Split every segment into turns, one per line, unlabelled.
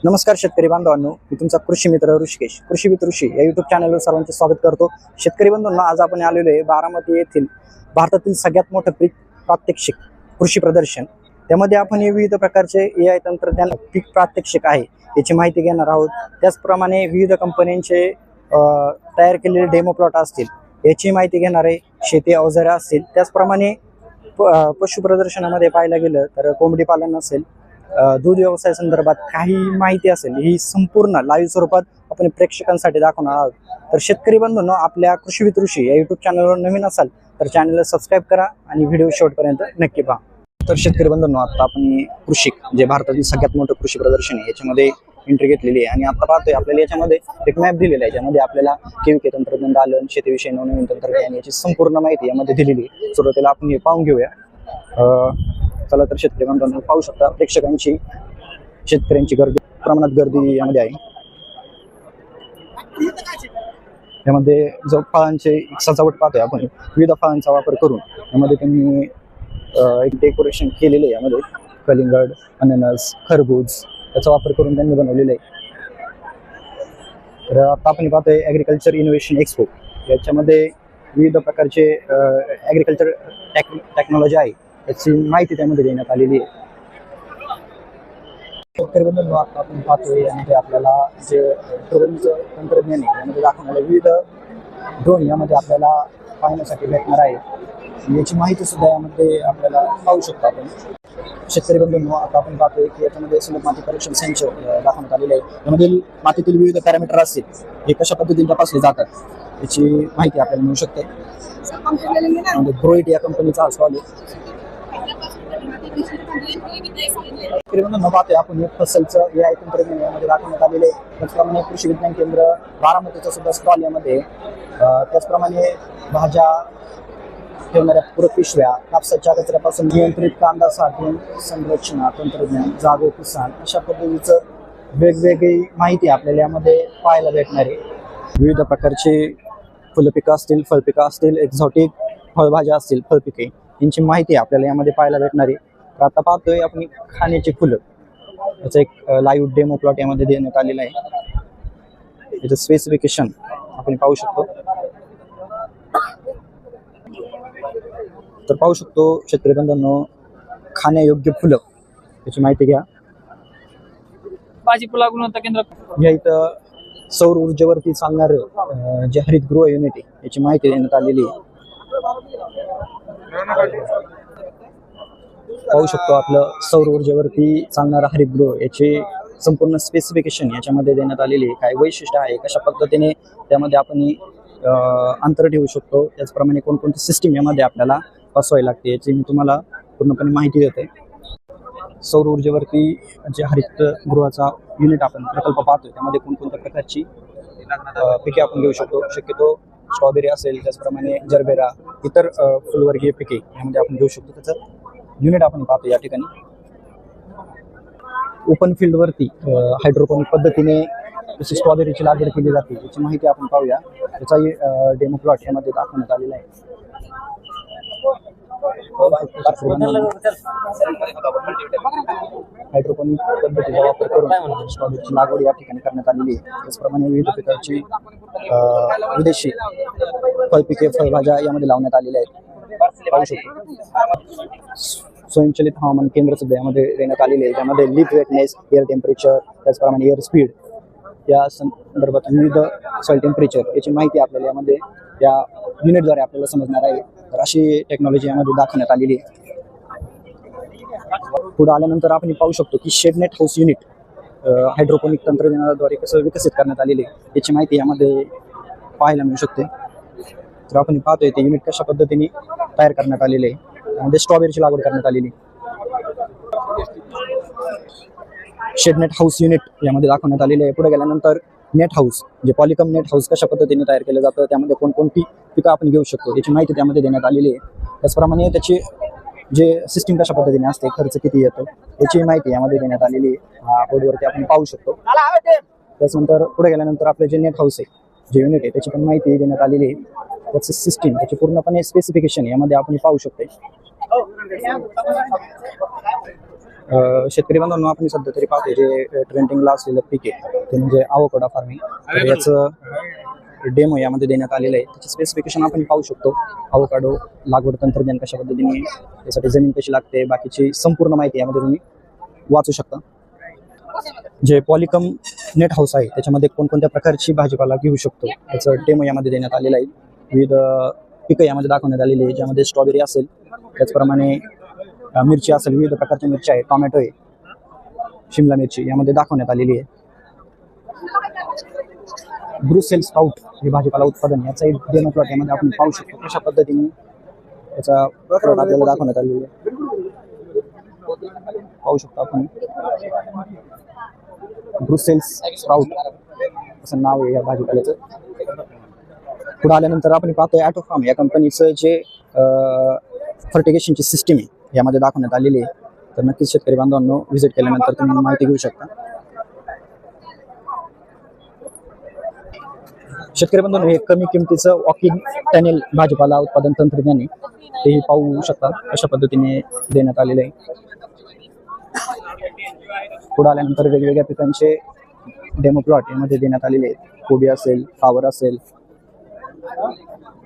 नमस्कार शेतकरी बांधवांनो, मी तुमचा कृषी मित्र ऋषिकेश कृषी विथ ऋषी या युट्यूब चॅनलवर सर्वांचे स्वागत करतो. शेतकरी बंधूंनो, आज आपण आलेलो आहे बारामती येथील भारतातील सगळ्यात मोठं पीक प्रात्यक्षिक कृषी प्रदर्शन. त्यामध्ये आपण विविध प्रकारचे AI तंत्रज्ञान पीक प्रात्यक्षिक आहे याची माहिती घेणार आहोत. त्याचप्रमाणे विविध कंपन्यांचे तयार केलेले डेमो प्लॉट असतील याची माहिती घेणार आहे. शेती अवजारे असतील, त्याचप्रमाणे पशु प्रदर्शनामध्ये पाहायला गेलं तर कोंबडी पालन असेल, दूध व्यवसाय संदर्भात काही माहिती असेल, ही संपूर्ण लाईव्ह स्वरूपात आपण प्रेक्षकांसाठी दाखवणार आहोत. तर शेतकरी बंधूंनो, आपल्या कृषी विथ ऋषी या युट्यूब चॅनलवर नवीन असाल तर चॅनलला सबस्क्राईब करा आणि व्हिडिओ शेवटपर्यंत नक्की पहा. तर शेतकरी बंधूंनो, आता आपण कृषिक जे भारतातील सगळ्यात मोठं कृषी प्रदर्शन आहे याच्यामध्ये एंट्री घेतलेली आहे आणि आता पाहतोय आपल्याला याच्यामध्ये एक मॅप दिलेला आहे, ज्यामध्ये आपल्याला केविके तंत्रज्ञान, दालन, शेतीविषयी नवनवीन तंत्रज्ञान याची संपूर्ण माहिती यामध्ये दिलेली आहे. सुरुवातीला आपण हे पाहून घेऊया. चला तर शेतकरी बांधवांनो, पाहू शकता शेतकऱ्यांची प्रमाणात गर्दी यामध्ये आहे. यामध्ये जो फळांचे सजावट पाहतोय आपण, विविध फळांचा वापर करून यामध्ये त्यांनी एक डेकोरेशन केलेले आहे. यामध्ये कलिंगड, अननस, खरबूज याचा वापर करून त्यांनी बनवलेले आहे. तर आता आपण पाहतोय ॲग्रिकल्चर इनोव्हेशन एक्सपो. याच्यामध्ये विविध प्रकारचे ॲग्रिकल्चर टेक्नॉलॉजी आहे याची माहिती त्यामध्ये देण्यात आलेली आहे. शेतकरी बंधूंनो, आता आपण पाहतोय यामध्ये आपल्याला जे ड्रोनचं तंत्रज्ञान आहे यामध्ये दाखवणारे विविध ड्रोन यामध्ये आपल्याला पाहण्यासाठी भेटणार आहे. याची माहिती सुद्धा यामध्ये आपल्याला पाहू शकतो आपण. शेतकरी बंधूंनो, आता आपण पाहतोय की याच्यामध्ये सुलभ माती परीक्षण सेंसर दाखवण्यात आलेले आहे. यामधील मातीतील विविध पॅरामीटर असतील हे कशा पद्धतीने तपासले जातात याची माहिती आपल्याला मिळू शकते. ग्रोइट या कंपनीचा स्टॉल आहे. पाहतोय आपण फसलचं AI तंत्रज्ञान यामध्ये दाखवण्यात आलेले आहे. त्याचप्रमाणे कृषी विज्ञान केंद्र बारामतीचा सुद्धा स्टॉल यामध्ये. त्याचप्रमाणे भाज्या ठेवणाऱ्या पूरक पिशव्या, कापसाच्या कचऱ्यापासून नियंत्रित कांदा साठवण संरक्षण तंत्रज्ञान, जागो किसान अशा पद्धतीचं वेगवेगळी माहिती आपल्याला यामध्ये पाहायला भेटणार आहे. विविध प्रकारचे फुलपिकं असतील, फळपिकं असतील, एक्झॉटिक फळभाज्या असतील, फळपिके यांची माहिती आपल्याला यामध्ये पाहायला भेटणार आहे. तर आता पाहतोय आपण खाण्याची फुलं याचं एक लाईव्ह डेमो प्लॉट यामध्ये देण्यात आलेला आहे. याचं स्पेसिफिकेशन आपण पाहू शकतो. तर पाहू शकतो शेतकरी बंधूंनो, खाण्यायोग्य फुलं याची माहिती घ्या.
भाजीपाला गुणवत्ता केंद्र
या इथं सौर ऊर्जेवरती चालणार जे हरितगृह युनिट आहे याची माहिती देण्यात आलेली आहे. पाहू शकतो आपलं सौर ऊर्जेवरती चालणारं हरितगृह याची संपूर्ण स्पेसिफिकेशन याच्यामध्ये देण्यात आलेली आहे. काय वैशिष्ट्य आहे, कशा पद्धतीने त्यामध्ये आपण अंतर ठेवू शकतो, त्याचप्रमाणे कोणकोणती सिस्टीम यामध्ये आपल्याला बसवावी लागते याची मी तुम्हाला पूर्णपणे माहिती देते. सौर ऊर्जेवरती जे हरितगृहाचा युनिट आपण प्रकल्प पाहतोय त्यामध्ये कोणकोणत्या प्रकारची पिके आपण घेऊ शकतो. शक्यतो स्ट्रॉबेरी असेल, त्याचप्रमाणे जरबेरा, इतर फुलवर्गीय पिके यामध्ये आपण घेऊ शकतो. त्याचं युनिट आपण पाहतो या ठिकाणी. ओपन फील्डवरती हायड्रोपोनिक पद्धतीने जशी स्ट्रॉबेरीची लागवड केली जाते याची माहिती आपण पाहूया. त्याचाही डेमो प्लॉट यामध्ये दाखवण्यात आलेला आहे. हायड्रोपोनिक पद्धतीचा वापर करून स्ट्रॉबेरीची लागवड या ठिकाणी करण्यात आलेली आहे. त्याचप्रमाणे विविध प्रकारची विदेशी फळपिके, फळभाज्या यामध्ये लावण्यात आलेल्या आहेत. पाहू शकतो स्वयंचलित हवामान केंद्र सुद्धा यामध्ये देण्यात आलेले आहे, ज्यामध्ये लीफ वेटनेस, एअर टेम्परेचर, त्याचप्रमाणे एअर स्पीड या संदर्भात विविध सॉइल टेम्परेचर याची माहिती आपल्याला यामध्ये या युनिटद्वारे आपल्याला समजणार आहे. तर अशी टेक्नॉलॉजी यामध्ये दाखवण्यात आलेली आहे. पुढे आल्यानंतर आपण पाहू शकतो की शेडनेट हाऊस युनिट हायड्रोपोनिक तंत्रज्ञानाद्वारे कसं विकसित करण्यात आलेले याची माहिती यामध्ये पाहायला मिळू शकते. तर आपण पाहतोय ते युनिट कशा पद्धतीने तयार करण्यात आलेले आहे. त्यामध्ये स्ट्रॉबेरीची लागवड करण्यात आलेली. शेडनेट हाऊस युनिट यामध्ये दाखवण्यात आलेले आहे. पुढे गेल्यानंतर नेट हाऊस, जे पॉलिकम नेट हाऊस कशा पद्धतीने तयार केलं जातं, त्यामध्ये कोणकोणती पिकं आपण घेऊ शकतो याची माहिती त्यामध्ये देण्यात आलेली आहे. त्याचप्रमाणे त्याची जे सिस्टीम कशा पद्धतीने असते, खर्च किती येतो याची माहिती यामध्ये देण्यात आलेली आहे. बोर्डवरती आपण पाहू शकतो. त्याच्यानंतर पुढे गेल्यानंतर आपले जे नेट हाऊस आहे, जे युनिट आहे, त्याची पण माहिती देण्यात आलेली आहे. त्याची सिस्टीम, त्याची पूर्णपणे स्पेसिफिकेशन यामध्ये आपण पाहू शकतो. शेतकरी बांधवांनो, आपण सध्या तरी पाहतोय जे ट्रेंडिंगला असलेलं पीक आहे ते म्हणजे आवोकाडो फार्मिंग. तर याचं डेमो यामध्ये देण्यात आलेलं आहे. त्याची स्पेसिफिकेशन आपण पाहू शकतो. आवोकाडो लागवड तंत्रज्ञान कशा पद्धतीने, त्यासाठी जमीन कशी लागते, बाकीची संपूर्ण माहिती यामध्ये तुम्ही वाचू शकता. जे पॉलिकम नेट हाऊस आहे त्याच्यामध्ये कोणकोणत्या प्रकारची भाजीपाला घेऊ शकतो याचं डेमो यामध्ये देण्यात आलेलं आहे. विविध पिकं यामध्ये दाखवण्यात आलेली आहे, ज्यामध्ये स्ट्रॉबेरी असेल, त्याचप्रमाणे मिरची असेल, विविध प्रकारच्या मिरची आहे, टोमॅटो आहे, शिमला मिरची यामध्ये दाखवण्यात आलेली आहे. ब्रुसेल्स स्प्राउट हे भाजीपाला उत्पादन याचा एक डेमो प्लॉट यामध्ये आपण पाहू शकतो. कशा पद्धतीने याचा प्लॉट आपल्याला दाखवण्यात आलेला आहे पाहू शकतो आपण. ब्रुसेल्स स्प्राउट असं नाव आहे या भाजीपाल्याचं. पुढे आल्यानंतर आपण पाहतोय ॲटोफार्म या कंपनीचं जे फर्टिगेशनची सिस्टीम आहे यामध्ये दाखवण्यात आलेली आहे. तर नक्कीच शेतकरी बांधवांनो व्हिजिट केल्यानंतर तुम्ही माहिती घेऊ शकता. शेतकरी बांधवांनो, हे कमी किमतीचं वॉकिंग टनेल भाजीपाला उत्पादन तंत्रज्ञान आहे, तेही पाहू शकता कशा पद्धतीने देण्यात आलेले आहे. पुढे आल्यानंतर वेगवेगळ्या पिकांचे डेमो प्लॉट यामध्ये देण्यात आलेले आहेत. कोबी असेल, फ्लावर असेल,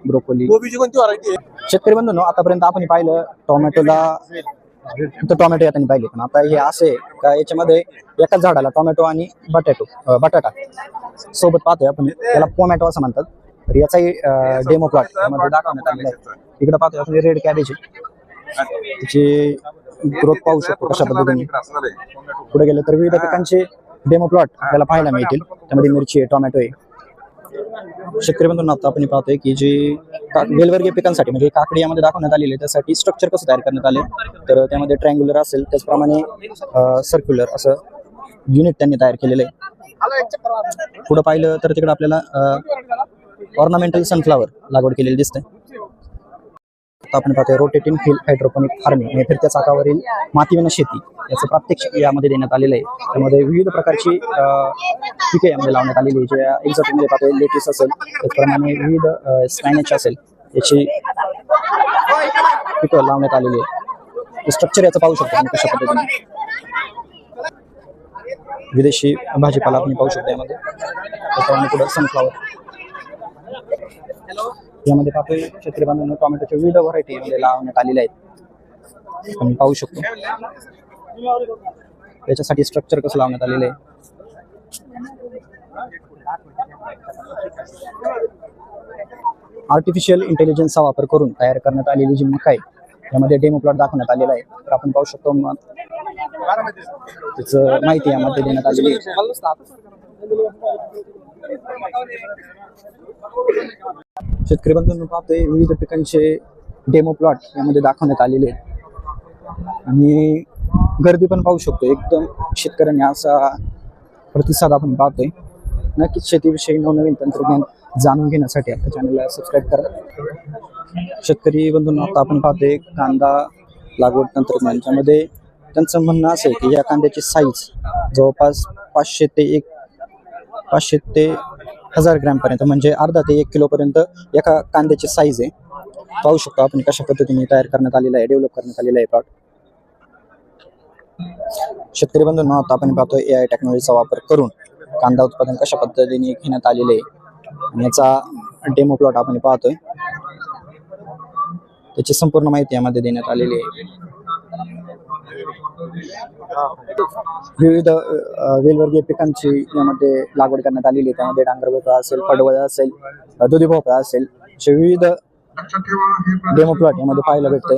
ब्रोकोली.
कोबीची कोणती व्हरायटी आहे?
शेतकरी बंधूंनो, आतापर्यंत आपण पाहिलं टोमॅटोला फक्त टोमॅटो यातनी पाहिले, पण आता हे असे का याच्यामध्ये एकाच झाडाला टोमॅटो आणि बटाटा सोबत पाहतोय आपण. त्याला पोमॅटो असं म्हणतात. तर याचाही डेमो प्लॉट यामध्ये दाखवण्यात आलेला आहे. इकडे पाहतोय आपण रेड कॅबेज, त्याची ग्रोथ पाहू शकतो कशा पद्धतीने. पुढे गेलं तर विविध पिकांचे डेमो प्लॉट आपल्याला पाहायला मिळतील. त्यामध्ये मिरची आहे, टोमॅटो आहे. शेतकरी बंधूंना आता आपण पाहतोय की जे वेलवर्गीय पिकांसाठी म्हणजे काकडी यामध्ये दाखवण्यात आलेली आहे, त्यासाठी स्ट्रक्चर कसं तयार करण्यात आले. तर त्यामध्ये ट्रायंग्युलर असेल, त्याचप्रमाणे सर्क्युलर असं युनिट त्यांनी तयार केलेलं आहे. पुढं पाहिलं तर तिकडे आपल्याला ऑर्नामेंटल सनफ्लावर लागवड केलेली दिसते. आता आपण पाहतोय रोटेटिंग हिल हायड्रोपोनिक फार्मिंग म्हणजे फिरत्या चाकावरील मातीविना शेती याचं प्रात्यक्षिक यामध्ये देण्यात आलेलं आहे. त्यामध्ये विविध प्रकारची पिके यामध्ये लावण्यात आलेली आहे. ज्या एक्झॉटिकमध्ये पाहतोय लेटिस असेल, त्याचप्रमाणे विविध स्पॅनिश असेल, याची पिकं लावण्यात आलेली आहे. स्ट्रक्चर याचं पाहू शकतो आपण कशा पद्धतीने. विदेशी भाजीपाला आपण पाहू शकतो यामध्ये. त्याचप्रमाणे पुढे सनफ्लावर यामध्ये पाहतोय शेतकरी बांधवांनो टोमॅटोच्या विविध व्हरायटी यामध्ये लावण्यात आलेल्या आहेत, आपण पाहू शकतो. याच्यासाठी स्ट्रक्चर कसं लावण्यात आलेलं आहे. आर्टिफिशियल इंटेलिजन्सचा वापर करून तयार करण्यात आलेली जी मका आहे यामध्ये डेमो प्लॉट दाखवण्यात आलेला आहे. तर आपण पाहू शकतो त्याचं माहिती यामध्ये देण्यात आलेली आहे. शेतकरी बंधूंनो पाहतोय विविध पिकांचे डेमो प्लॉट यामध्ये दाखवण्यात आलेले आहेत आणि गर्दी पण पाहू शकतो. एकदम शेतकऱ्यांनी असा प्रतिसाद आपण पाहतोय. नक्कीच शेतीविषयी नवनवीन तंत्रज्ञान जाणून घेण्यासाठी आपल्या चॅनलला सबस्क्राईब करा. शेतकरी बंधूंनो, आता आपण पाहतोय कांदा लागवड तंत्रज्ञान, ज्यामध्ये त्यांचं म्हणणं असं आहे की या कांद्याची साईज जवळपास 500 ते 1000 ग्रॅमपर्यंत म्हणजे अर्धा ते 1 किलोपर्यंत एका कांद्याची साईज आहे. पाहू शकतो आपण कशा पद्धतीने तयार करण्यात आलेला आहे, डेव्हलप करण्यात आलेला आहे प्लॉट. शेतकरी बंधूंनो, आता आपण पाहतोय AI टेक्नॉलॉजीचा वापर करून कांदा उत्पादन कशा पद्धतीने घेण्यात आलेले आहे आणि याचा डेमो प्लॉट आपण पाहतोय. त्याची संपूर्ण माहिती यामध्ये देण्यात आलेली आहे. विविध वेलवर्गीय पिकांची यामध्ये लागवड करण्यात आलेली आहे. त्यामध्ये डांगर भोपळा असेल, पडवळ असेल, दुधी भोपळा असेल, असे विविध डेमो प्लॉट यामध्ये पाहायला भेटतंय.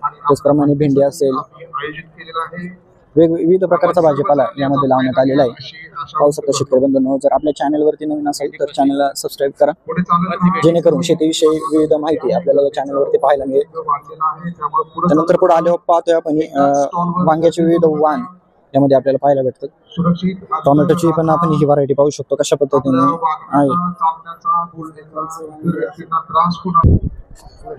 त्याचप्रमाणे भेंडी असेल, विविध प्रकारचा भाजीपाला यामध्ये लावण्यात आलेला आहे. पाहू शकतो शेतकरी बंधूंनो, जर आपल्या चॅनलवरती नवीन असेल तर चॅनलला सबस्क्राईब करा, जेणेकरून शेतीविषयी विविध माहिती आपल्याला या चॅनलवरती पाहायला मिळेल. त्यानंतर पुढे आल्यावर पाहतोय आपण वांग्याचे विविध वाण यामध्ये आपल्याला पाहायला भेटतात. टोमॅटोची पण आपण ही व्हरायटी पाहू शकतो कशा पद्धतीने आहे.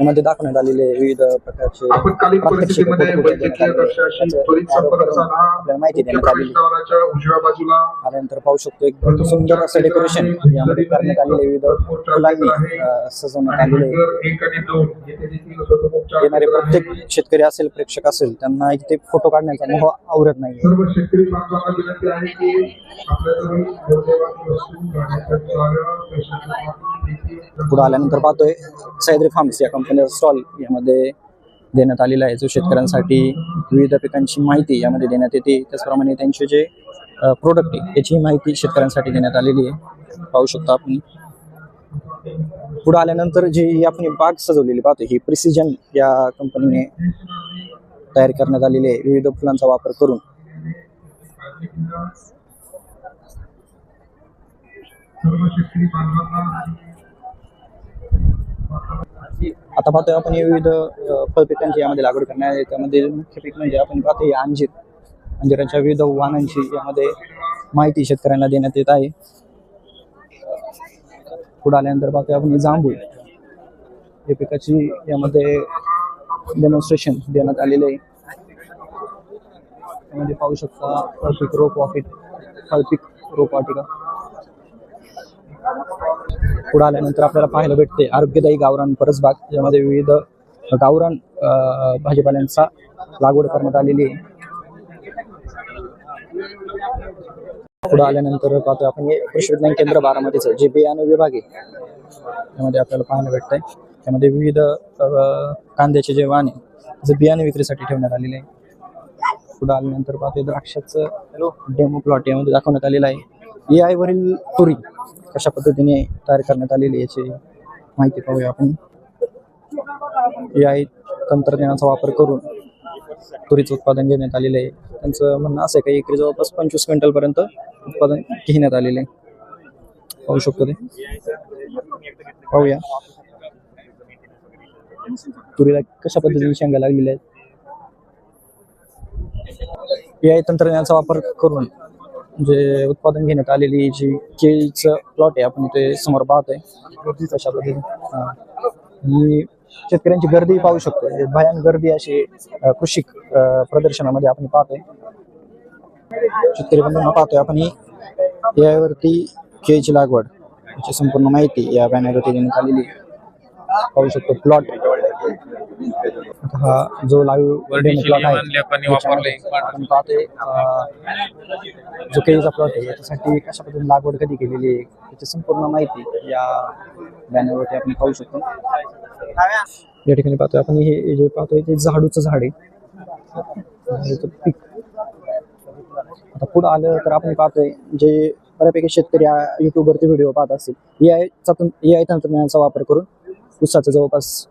यामध्ये दाखवण्यात आलेले विविध प्रकारचे
आपत्कालीन
प्रात्यक्षिक
परिस्थितीमध्ये
फोटो देण्यात
वैद्यकीय
आलेले.
कक्षाशी
त्याचं
त्वरित
arrow
संपर्क
करून
साधा.
आपल्याला माहिती
मुख्य
देण्यात आलेली.
प्रवेशद्वाराच्या उजव्या बाजूला
त्यानंतर पाहू शकतो एकदम सुंदर असं डेकोरेशन यामध्ये करण्यात आलेले विविध फुलांनी सजवण्यात आलेले.
एक आणि दोन येथे देखील प्रथमोपचार
येणारे
केंद्र आहे.
प्रत्येक शेतकरी असेल प्रेक्षक असेल त्यांना इथे फोटो काढण्याचा मोह आवरत नाही.
सर्व शेतकरी बांधवांना विनंती आहे की आपल्याजवळ मौल्यवान वस्तू गाण्याच्या जागा
पुढे आल्यानंतर पाहतोय सह्याद्री फार्म्स या कंपनीचा स्टॉल यामध्ये देण्यात आलेला आहे, जो शेतकऱ्यांसाठी विविध पिकांची माहिती यामध्ये देण्यात येते. त्याचप्रमाणे त्यांचे जे प्रोडक्ट आहे त्याची माहिती शेतकऱ्यांसाठी देण्यात आलेली आहे. पाहू शकतो आपण. पुढे आल्यानंतर जी आपण बाग सजवलेली पाहतो ही प्रिसिजन या कंपनीने तयार करण्यात आलेली आहे विविध फुलांचा वापर करून.
सर्व शेतकरी बांधवांना
आता पाहतोय आपण हे विविध फळपिकांची यामध्ये लागवड करण्यात आहे. त्यामध्ये मुख्य पीक म्हणजे आपण पाहतोय अंजीर. अंजिराच्या विविध वाणांची यामध्ये माहिती शेतकऱ्यांना देण्यात येत आहे. पुढे आल्यानंतर पाहतोय आपण जांभूळ या पिकाची यामध्ये डेमॉन्स्ट्रेशन देण्यात आलेले आहे. यामध्ये पाहू शकता फळपीक रोपवाटिका. पुढे आल्यानंतर आपल्याला पाहायला भेटते आरोग्यदायी गावरान परसबाग, यामध्ये विविध गावरान भाजीपाल्यांचा लागवड करण्यात आलेली आहे. पुढे आल्यानंतर पाहतोय आपण हे कृषी विज्ञान केंद्र बारामतीचं जे बियाणे विभाग आहे त्यामध्ये आपल्याला पाहायला भेटतंय. त्यामध्ये विविध कांद्याचे जे वाण आहे त्याचे बियाणे विक्रीसाठी ठेवण्यात आलेले आहे. पुढे आल्यानंतर पाहतोय द्राक्षाचं डेमो प्लॉट यामध्ये दाखवण्यात आलेला आहे. AI वरील तुरी कशा पद्धतीने तयार करण्यात आलेली याची माहिती पाहूया आपण. AI तंत्रज्ञानाचा वापर करून तुरीचं उत्पादन घेण्यात आलेलं आहे. त्यांचं म्हणणं असं आहे की एकरी जवळपास 25 क्विंटल पर्यंत उत्पादन घेण्यात आलेले आहे. पाहू शकतो ते. पाहूया तुरीला कशा पद्धतीने शेंगा लागलेल्या आहेत. AI तंत्रज्ञानाचा वापर करून जे उत्पादन घेण्यात आलेली जी केळीचं प्लॉट आहे आपण ते समोर पाहतोय कशा पद्धतीने. शेतकऱ्यांची गर्दी पाहू शकतो. भयान गर्दी अशी कृषी प्रदर्शनामध्ये आपण पाहतोय. शेतकरी बंधूंना पाहतोय आपण ही AI वरती केळीची लागवड याची संपूर्ण माहिती या बॅनरवरती देण्यात आलेली पाहू शकतो. प्लॉट हा जो लाईव्ह डेमो प्लॉट आहे आपण पाहतोय. जो केळीचा प्लॉट आहे याच्यासाठी कशा पद्धतीने लागवड कधी केलेली आहे याची संपूर्ण माहिती या बॅनरवरती आपण पाहू शकतो. या ठिकाणी पाहतोय आपण हे जे पाहतोय ते झाडूचं झाड आहे पीक. आता पुढे आलं तर आपण पाहतोय जे बऱ्यापैकी शेतकरी युट्यूबवरती व्हिडिओ पाहत असतील AI तंत्रज्ञानाचा वापर करून ऊसाचं जवळपास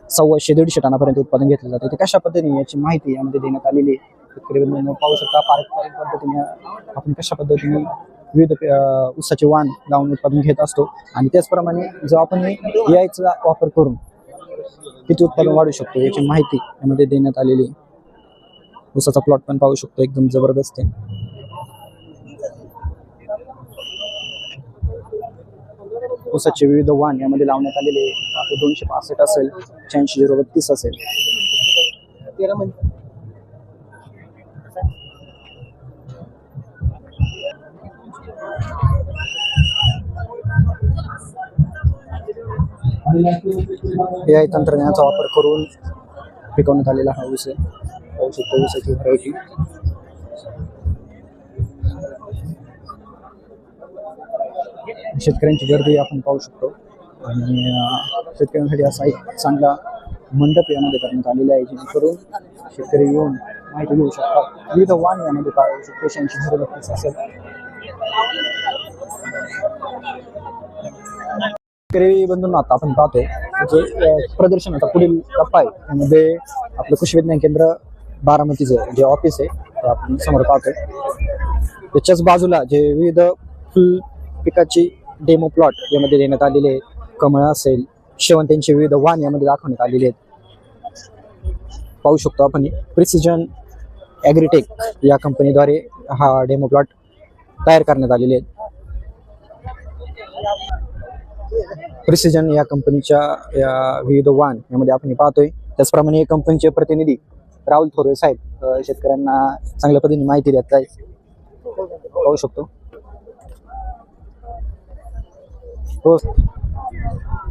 150-150 टनापर्यंत उत्पादन घेतलं जातं. ते कशा पद्धतीने याची माहिती यामध्ये देण्यात आलेली आहे. शेतकरी बंधूंनो पाहू शकता पारंपरिक पद्धतीने आपण कशा पद्धतीने विविध ऊसाचे वाण लावून उत्पादन घेत असतो आणि त्याचप्रमाणे जो आपण AIचा वापर करून किती उत्पादन वाढू शकतो याची माहिती यामध्ये देण्यात आलेली आहे. ऊसाचा प्लॉट पण पाहू शकतो एकदम जबरदस्त आहे. ऊसाचे विविध वाण यामध्ये लावण्यात आलेले 265 असेल 86-032 असेल. AI तंत्रज्ञानाचा वापर करून पिकवण्यात आलेला हा ऊस आहे. पाहू शकतो ऊसाची व्हरायटी. शेतकऱ्यांची गर्दी आपण पाहू शकतो आणि शेतकऱ्यांसाठी असा एक चांगला मंडप यामध्ये करण्यात आलेला आहे जेणेकरून शेतकरी येऊन माहिती घेऊ शकतात. विविध वाण यामध्ये पाहू शकतो 86-032 असेल. शेतकरी बंधूंना आता आपण पाहतोय जे प्रदर्शनाचा पुढील टप्पा आहे त्यामध्ये आपलं कृषी विज्ञान केंद्र बारामतीचं जे ऑफिस आहे ते आपण समोर पाहतोय. त्याच्याच बाजूला जे विविध फुल पिकाची डेमो प्लॉट यामध्ये देण्यात आलेले आहेत. कमळ असेल शेवंत्यांचे विविध वाण यामध्ये दाखवण्यात आलेले आहेत. पाहू शकतो आपण प्रिसिजन ॲग्रीटेक या कंपनीद्वारे हा डेमो प्लॉट तयार करण्यात आलेले आहेत. प्रिसिजन या कंपनीच्या या विविध वाहन यामध्ये आपण हे पाहतोय. त्याचप्रमाणे या कंपनीचे प्रतिनिधी राहुल थोरवे साहेब शेतकऱ्यांना चांगल्या पद्धतीने माहिती देत आहेत. पाहू शकतो.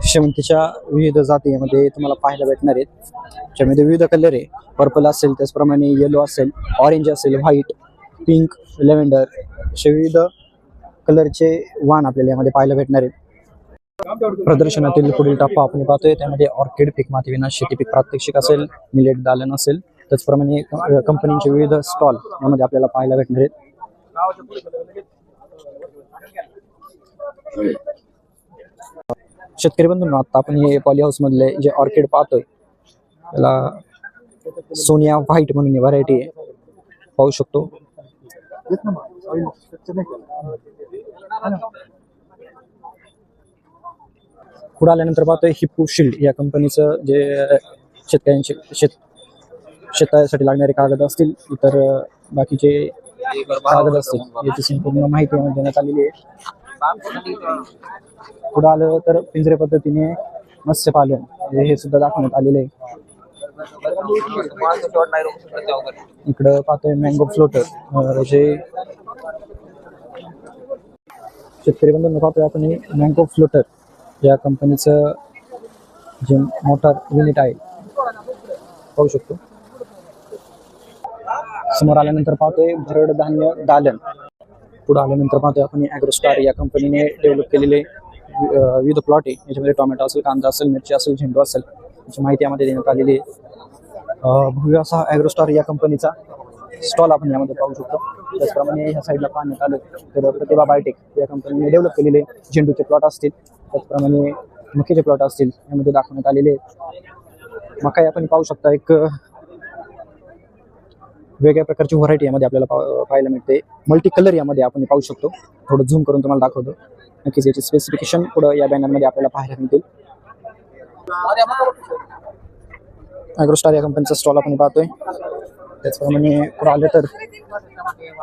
शेवंतीच्या विविध जाती यामध्ये तुम्हाला पाहायला भेटणार आहेत. त्यामध्ये विविध कलर आहे. पर्पल असेल, त्याचप्रमाणे येलो असेल, ऑरेंज असेल, व्हाईट, पिंक, लेव्हेंडर असे विविध कलरचे वाहन आपल्याला यामध्ये पाहायला भेटणार आहेत. प्रदर्शनातील पुढील टप्पा आपण पाहतोय. त्यामध्ये ऑर्किड, पीक माती विनाश, शेती पीक प्रात्यक्षिक असेल, मिलेट दालन असेल, त्याचप्रमाणे कंपनीचे विविध स्टॉल यामध्ये आपल्याला पाहायला भेटणार आहेत. शेतकरी बंधूंनो, आता आपण हे पॉली हाऊस मधले जे ऑर्किड पाहतोय त्याला सोनिया व्हाईट म्हणून व्हरायटी आहे. पाहू शकतो. पुढे आल्यानंतर पाहतोय हिप्पो शिल्ड या कंपनीचं जे शेतकऱ्यांचे शेतासाठी लागणारे कागद असतील, इतर बाकीचे कागद असतील याची संपूर्ण माहिती यामध्ये देण्यात आलेली आहे. पुढे आलं तर पिंजरे पद्धतीने मत्स्यपालन हे सुद्धा दाखवण्यात आलेले आहे. इकडं पाहतोय मँगो फ्लोटर जे शेतकरी बंधूंनो पाहतोय आपण हे मँगो फ्लोटर या कंपनीचं जे मोटर युनिट आहे पाहू शकतो. समोर आल्यानंतर पाहतोय भरड धान्य दालन. पुढे आल्यानंतर पाहतोय आपण ॲग्रोस्टार या कंपनीने डेव्हलप केलेले विविध प्लॉट आहे. याच्यामध्ये टोमॅटो असेल, कांदा असेल, मिरची असेल, झेंडू असेल याची माहिती यामध्ये देण्यात आलेली आहे. भव्य असा ॲग्रोस्टार या कंपनीचा स्टॉल आपण यामध्ये पाहू शकतो. त्याचप्रमाणे ह्या साईडला पाहण्यात आलं तर प्रतिभा बायोटेक या कंपनीने डेव्हलप केलेले झेंडूचे प्लॉट असतील, त्याचप्रमाणे मकीचे प्लॉट असतील यामध्ये दाखवण्यात आलेले आहेत. मका आपण पाहू शकता एक वेगळ्या प्रकारची व्हरायटी यामध्ये आपल्याला पाहायला मिळते. मल्टी कलर यामध्ये आपण पाहू शकतो. थोडं झूम करून तुम्हाला दाखवतो. नक्कीच याची स्पेसिफिकेशन पुढे या बॅनरमध्ये आपल्याला पाहायला मिळतील. ॲग्रोस्टार या कंपनीचा स्टॉल आपण पाहतोय. त्याचप्रमाणे पुढे आले तर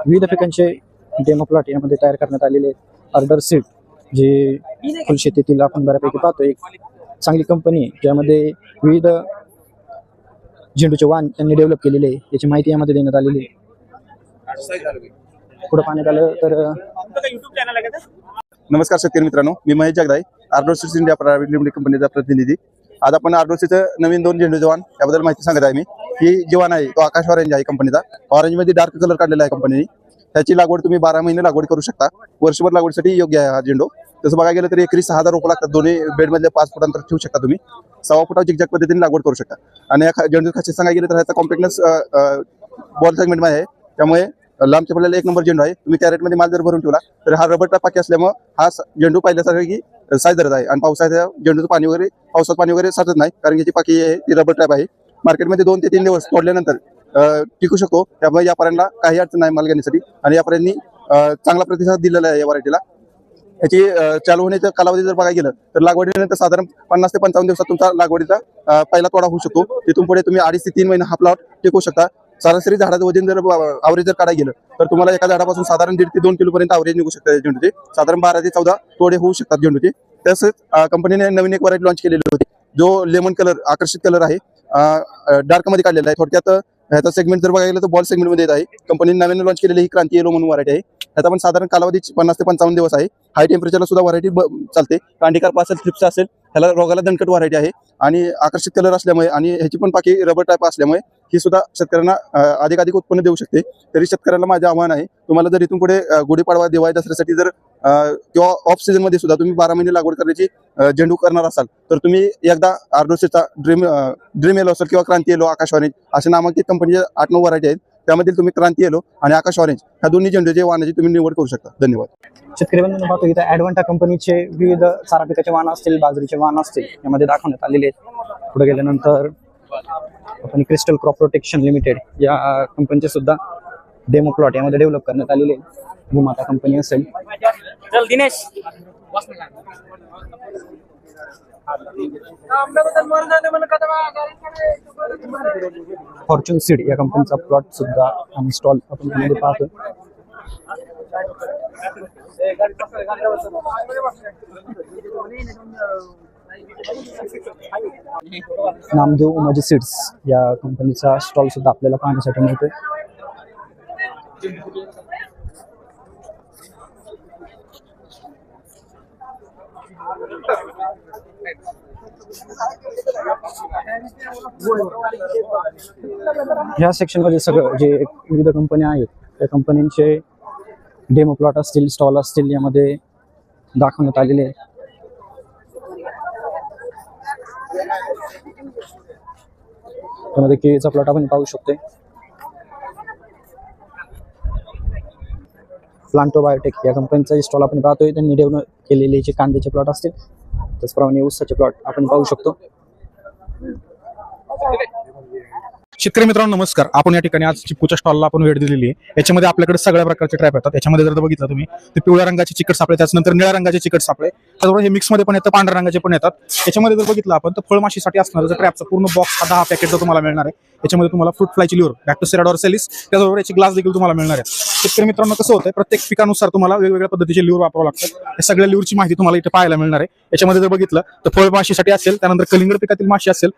विविध पिकांचे डेमो प्लॉट यामध्ये तयार करण्यात आलेले आहेत. ऑर्डर सीड जे फुलशेतीतील आपण बऱ्यापैकी पाहतोय एक चांगली कंपनी आहे, ज्यामध्ये विविध झेंडूचे वाण त्यांनी डेव्हलप केलेले आहे. याची माहिती यामध्ये देण्यात आलेली आहे. पुढे पाहण्यात आलं तर
नमस्कार शेतकरी मित्रांनो, मी Mahesh Jagdai, आर्डोसिस India private limited कंपनीचा प्रतिनिधी. आज आपण आर्डोसिसचं नवीन 2 झेंडूचे वाण याबद्दल माहिती सांगत आहे. मी ही जे वाण आहे तो आकाश ऑरेंज आहे कंपनीचा. ऑरेंजमध्ये डार्क कलर काढलेला आहे कंपनीने. त्याची लागवड तुम्ही 12 महिने लागवड करू शकता. वर्षभर लागवडीसाठी योग्य आहे हा झेंडू. तसं बघायला गेलं तर एकरी 6,000 रोपं लागतात. दोन्ही बेडमधले 5 फूट अंतर ठेवू शकता तुम्ही. 6 फुटा जिगजॅग पद्धतीने लागवड करू शकता. आणि या झेंडू खासियत सांगायला गेलं तर ह्याचा कॉम्पॅक्टनेस बॉल सेगमेंटमध्ये आहे, त्यामुळे लांबच्या पडलेला 1 नंबर झेंडू आहे. तुम्ही कॅरेटमध्ये माल जर भरून ठेवला तर हा रबर टाईप पाकी असल्यामुळे हा झेंडू पाहिल्यासारखं की साईज धरत आहे. आणि पावसाळ्यात झेंडूचं पावसात पाणी वगैरे साचत नाही, कारण याची पाकी आहे ती रबर टाईप आहे. मार्केटमध्ये 2 ते 3 दिवस तोडल्यानंतर टिकू शकतो. त्यामुळे यापर्यंत काही अडचण नाही माल घेण्यासाठी. आणि यापर्यंत चांगला प्रतिसाद दिलेला आहे या व्हरायटीला. याची चालू होण्याचा कालावधी जर बघायला गेलं तर लागवडीनंतर साधारण 50 ते 55 दिवसात तुमचा लागवडीचा पहिला तोडा होऊ शकतो. तिथून पुढे तुम्ही 2.5 ते 3 महिने हा प्लॉट टिकू शकता. सरासरी झाडाचं वजन जर आवरेज जर काढायला गेलं तर तुम्हाला एका झाडापासून साधारण 1.5 ते 2 किलो पर्यंत आवरेज निघू शकतं झेंडूचे. साधारण 12 ते 14 तोडे होऊ शकतात झेंडूचे. तसंच कंपनीने नवीन एक व्हरायटी लॉन्च केलेली होती जो लेमन कलर आकर्षित कलर आहे, डार्क मध्ये काढलेला आहे. थोडक्यात ह्याचा सेगमेंट जर बघायला गेलं तर बॉल सेगमेंटमध्ये येत आहे. कंपनीने नवीन लॉन्च केलेली ही क्रांती येलो म्हणून व्हरायटी आहे. ह्याचा पण साधारण कालावधी 50 ते 55 दिवस आहे. हाय टेम्परेचरला सुद्धा व्हरायटी चालते. कांडीकार असेल, थ्रिप्स असेल, ह्याला रोगाला दणकट व्हरायटी आहे. आणि आकर्षित कलर असल्यामुळे आणि ह्याची पण पाकी रबर टाईप असल्यामुळे ही सुद्धा शेतकऱ्यांना अधिकाधिक उत्पन्न देऊ शकते. तरी शेतकऱ्यांना माझे आव्हान आहे, तुम्हाला जर इथून पुढे गुढीपाडवा, दिवाळी, दसऱ्यासाठी जर किंवा ऑफ सीझन मध्ये सुद्धा तुम्ही 12 महिने लागवड करण्याची झेंडू करणार असाल तर तुम्ही एकदा आर्डोसिसचा ड्रीम येलो असेल किंवा क्रांती येलो, आकाश ऑरेंज असे नामांकित कंपनीचे 8-9 व्हरायटी आहेत. त्यामध्ये तुम्ही क्रांती येलो आणि आकाश ऑरेंज ह्या दोन्ही झेंडूचे वाणाची तुम्ही निवड करू शकता. धन्यवाद.
शेतकरी बंधूंनो, पाहतो इथं ॲडव्हान्टा कंपनीचे विविध चारा पिकाचे वाण असतील, बाजरीचे वाण असतील यामध्ये दाखवण्यात आलेले आहेत. पुढे गेल्यानंतर आपण क्रिस्टल क्रॉप प्रोटेक्शन लिमिटेड या कंपनीचे सुद्धा डेमो प्लॉट यामध्ये डेव्हलप करण्यात आलेले आहे. भूमाता कंपनी असेल,
चल दिनेश
फॉर्च्यून सीड या कंपनीचा प्लॉट सुद्धा आणि स्टॉल आपण यामध्ये पाहतो. नामदेव उमाजी सीड्स या कंपनीचा स्टॉल सुद्धा आपल्याला पाहण्यासाठी मिळतोय. ह्या सेक्शन मध्ये सगळं जे विविध कंपन्या आहेत त्या कंपन्यांचे डेमो प्लॉट असतील, स्टॉल असतील, यामध्ये दाखवण्यात आलेले आहे. त्यामध्ये केळीचा प्लॉट आपण पाहू शकतोय. प्लांटो बायोटेक या कंपनीचा स्टॉल आपण पाहतोय. त्यांनी डेव्हलप केलेले जे कांद्याचे प्लॉट असतील, त्याचप्रमाणे ऊसाचे प्लॉट आपण पाहू शकतो.
शेतकरी मित्रांनो नमस्कार. आपण या ठिकाणी आज चिक्कूच्या स्टॉलला आपण वेळ दिलेली आहे. याच्यामध्ये आपल्याकडे सगळ्या प्रकारचे ट्रॅप येतात. याच्यामध्ये जर बघितलं तुम्ही ते पिवळ्या रंगाचे चिकट सापळे, त्याच्यानंतर निळ्या रंगाचे चिकट सापळे, त्याचबरोबर हे मिक्स मध्ये पण येतं, पांढऱ्या रंगाचे पण येतात. याच्यामध्ये जर बघितलं आपण तर फळमाशीसाठी असणार जर ट्रॅपचा पूर्ण बॉक्स हा 10 पॅकेटचा तुम्हाला मिळणार आहे. याच्यामध्ये तुम्हाला फ्रूट फ्लायची ल्यूर, बॅक्टोसेरा डॉर्सॅलिस, त्याचबरोबर याची ग्लास देखील तुम्हाला मिळणार आहे. शेतकरी मित्रांनो कसं होतं, प्रत्येक पिकानुसार तुम्हाला वेगवेगळ्या पद्धतीचे ल्यूर वापरावं लागतात. या सगळ्या ल्यूरची माहिती तुम्हाला इथे पाहायला मिळणार आहे. याच्यामध्ये जर बघितलं तर फळमाशीसाठी असेल, त्यानंतर कलिंगड पिकातील माशी असेल,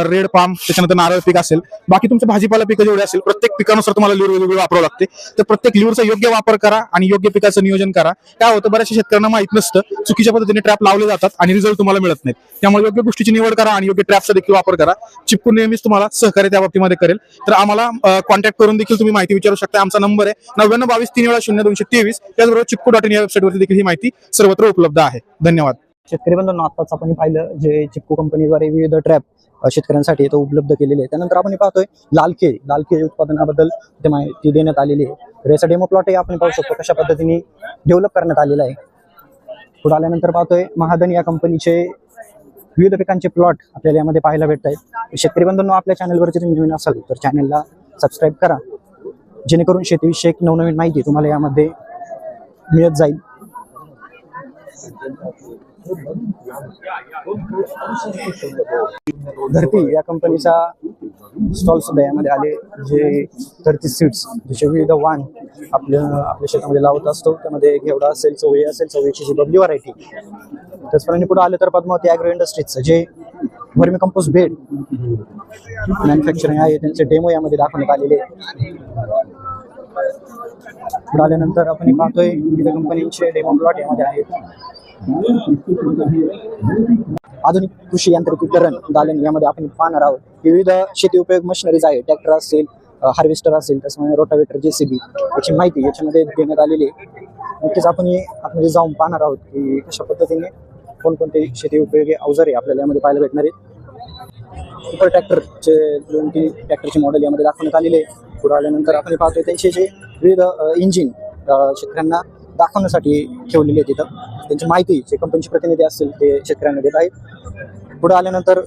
रेड पाम, त्याच्यानंतर नारळ पीक असेल, बाकी तुमचे भाजीपाला पिकं जेवढे असेल प्रत्येक पिकानुसार तुम्हाला ल्यूर वेगवेगळे वापरावं लागते. तर प्रत्येक ल्यूरचा योग्य वापर करा आणि योग्य पिकाचं नियोजन करा. काय होतं, बऱ्याचशा शेतकऱ्यांना माहित नसतं, चुकीच्या पद्धतीने ट्रॅप लावले जातात आणि रिझल्ट तुम्हाला मिळत नाही. त्यामुळे योग्य गोष्टीची निवड करा आणि योग्य ट्रॅपचा देखील वापर करा. चिपकून नेहमीच तुम्हाला सहकार्य त्या बाबतीमध्ये करेल. तर आम्हाला कॉन्टॅक्ट करून देखील तुम्ही माहिती विचारू शकता. आमचा नंबर आहे 9922 त्याचबरोबर चिपकू.in या वेबसाईटवरती देखील ही माहिती सर्वत्र उपलब्ध आहे. धन्यवाद.
शेतकरी बंधूंनो, आताच आपण पाहिलं जे चिक्कू कंपनीद्वारे विविध ट्रॅप शेतकऱ्यांसाठी इथं उपलब्ध केलेले आहे. त्यानंतर आपण पाहतोय लाल केळी उत्पादनाबद्दल ते माहिती देण्यात आलेली आहे. तर याचा डेमो प्लॉटही आपण पाहू शकतो कशा पद्धतीने डेव्हलप करण्यात आलेला आहे. पुढे आल्यानंतर पाहतोय महादन या कंपनीचे विविध पिकांचे प्लॉट आपल्याला यामध्ये पाहायला भेटत आहेत. शेतकरी बंधूंनो, आपल्या चॅनलवरती तुम्ही नवीन असाल तर चॅनलला सबस्क्राईब करा, जेणेकरून शेतीविषयक नवनवीन माहिती तुम्हाला यामध्ये मिळत जाईल. धरती या कंपनीचा स्टॉल सुद्धा यामध्ये आले, जे धरती सीड्स, ज्याचे विविध वाण आपल्या शेतामध्ये लावत असतो. त्यामध्ये घेवडा असेल, चवळी असेल, चवळीची जी बबली व्हरायटी. त्याचप्रमाणे पुढे आले तर पद्मावती ॲग्रो इंडस्ट्रीजचं जे वर्मी कंपोस्ट बेड मॅन्युफॅक्चरिंग आहे, त्यांचे डेमो यामध्ये दाखवण्यात आलेले. पुढे आल्यानंतर आपण पाहतोय विविध कंपनीचे डेमो प्लॉट यामध्ये आहेत. आधुनिक कृषी यांत्रिकीकरण दालन यामध्ये आपण पाहणार आहोत. विविध शेती उपयोग मशिनरीज आहे, ट्रॅक्टर असेल, हार्वेस्टर असेल, त्याचप्रमाणे रोटावेटर, JCB याची माहिती याच्यामध्ये देण्यात आलेली आहे. नक्कीच आपण आतमध्ये जाऊन पाहणार आहोत की कशा पद्धतीने कोणकोणते शेती उपयोगी अवजारे आपल्याला यामध्ये पाहायला भेटणार आहेत. सुपर ट्रॅक्टरचे 2-3 ट्रॅक्टरचे मॉडेल यामध्ये दाखवण्यात आलेले आहे. पुढे आल्यानंतर आपण पाहतोय त्यांचे जे विविध इंजिन शेतकऱ्यांना दाखवण्यासाठी ठेवलेले आहेत. तिथं त्यांची माहिती जे कंपनीचे प्रतिनिधी असतील ते शेतकऱ्यांना देत आहेत. पुढे आल्यानंतर